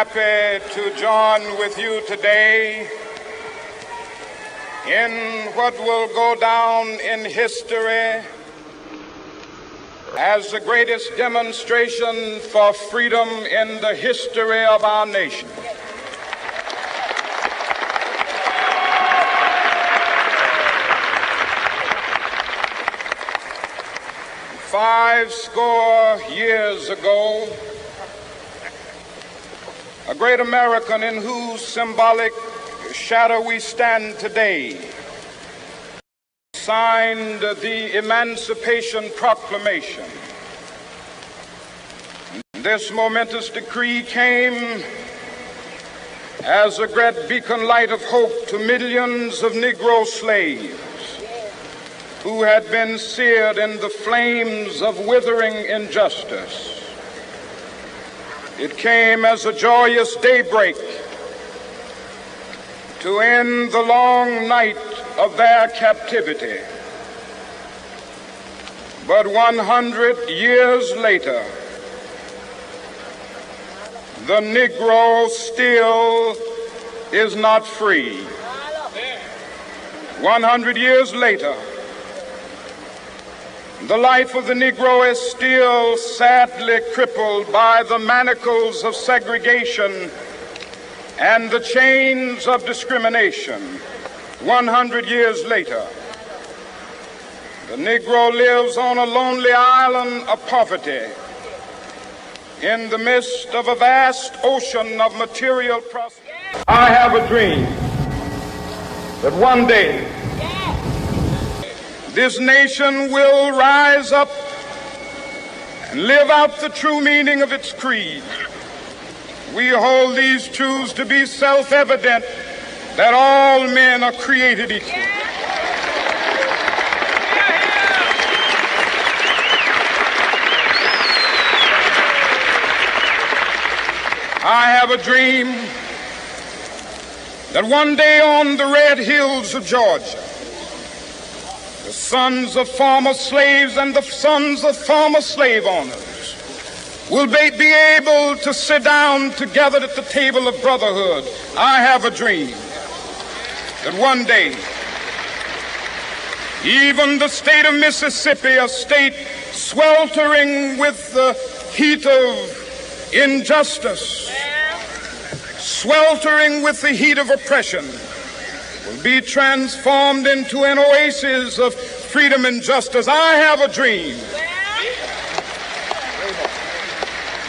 happy to join with you today in what will go down in history as the greatest demonstration for freedom in the history of our nation. Five score years ago, a great American in whose symbolic shadow we stand today signed the Emancipation Proclamation. This momentous decree came as a great beacon light of hope to millions of Negro slaves who had been seared in the flames of withering injustice. It came as a joyous daybreak to end the long night of their captivity. But 100 years later, the Negro still is not free. 100 years later, the life of the Negro is still sadly crippled by the manacles of segregation and the chains of discrimination. 100 years later, the Negro lives on a lonely island of poverty in the midst of a vast ocean of material prosperity. I have a dream that one day this nation will rise up and live out the true meaning of its creed. We hold these truths to be self-evident, that all men are created equal. I have a dream that one day on the red hills of Georgia, the sons of former slaves and the sons of former slave owners will be able to sit down together at the table of brotherhood. I have a dream that one day, even the state of Mississippi, a state sweltering with the heat of injustice, sweltering with the heat of oppression, will be transformed into an oasis of freedom and justice. I have a dream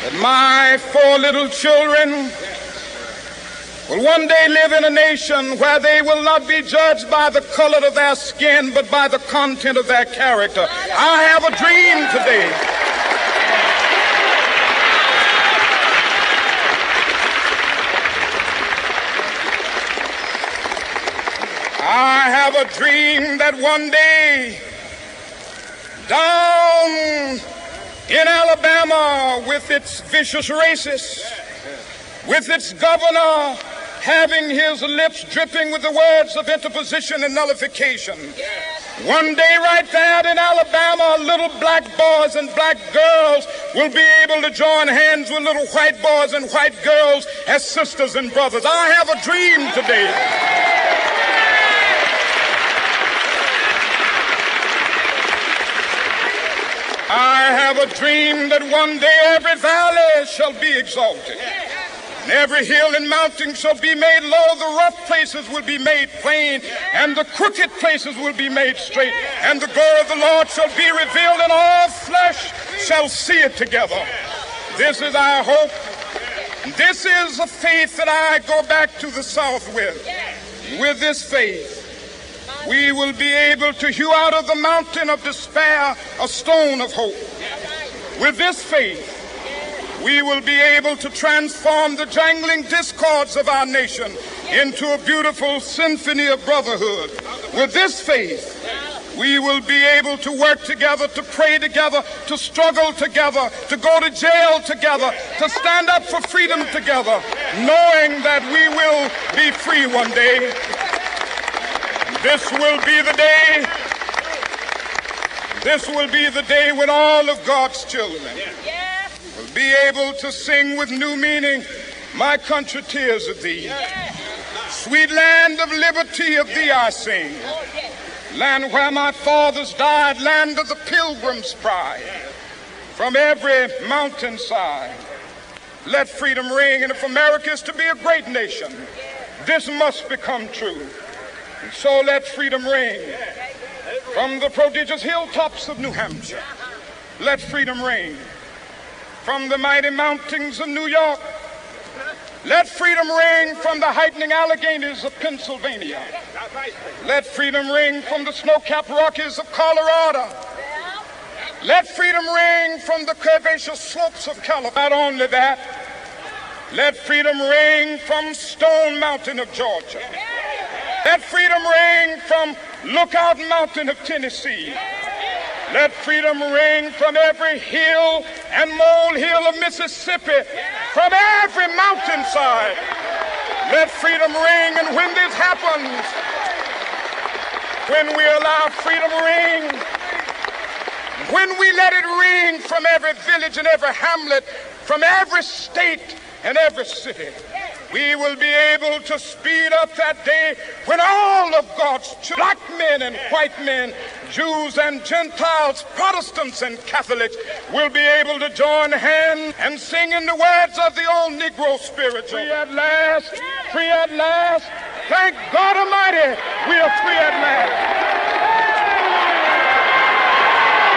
that my four little children will one day live in a nation where they will not be judged by the color of their skin, but by the content of their character. I have a dream today I have a dream that one day down in Alabama, with its vicious racists, with its governor having his lips dripping with the words of interposition and nullification, one day right there in Alabama, little black boys and black girls will be able to join hands with little white boys and white girls as sisters and brothers. I have a dream today I have a dream that one day every valley shall be exalted, and every hill and mountain shall be made low. The rough places will be made plain, and the crooked places will be made straight. And the glory of the Lord shall be revealed, and all flesh shall see it together. This is our hope. This is a faith that I go back to the South with. With this faith, we will be able to hew out of the mountain of despair a stone of hope. With this faith, we will be able to transform the jangling discords of our nation into a beautiful symphony of brotherhood. With this faith, we will be able to work together, to pray together, to struggle together, to go to jail together, to stand up for freedom together, knowing that we will be free one day. This will be the day. This will be the day when all of God's children will be able to sing with new meaning, My country, tears of thee. Sweet land of liberty, of thee I sing. Land where my fathers died, land of the pilgrim's pride. From every mountainside, let freedom ring. And if America is to be a great nation, this must become true. And so let freedom ring. From the prodigious hilltops of New Hampshire, let freedom ring. From the mighty mountains of New York, let freedom ring. From the heightening Alleghenies of Pennsylvania, let freedom ring. From the snow-capped Rockies of Colorado, let freedom ring. From the curvaceous slopes of California. Not only that, let freedom ring from Stone Mountain of Georgia. Let freedom ring from Lookout Mountain of Tennessee. Let freedom ring from every hill and molehill of Mississippi, from every mountainside. Let freedom ring. And when this happens, when we allow freedom to ring, when we let it ring from every village and every hamlet, from every state and every city, we will be able to speed up that day when all of God's children, black men and white men, Jews and Gentiles, Protestants and Catholics, will be able to join hands and sing in the words of the old Negro spiritual. Free at last, free at last. Thank God Almighty, we are free at last.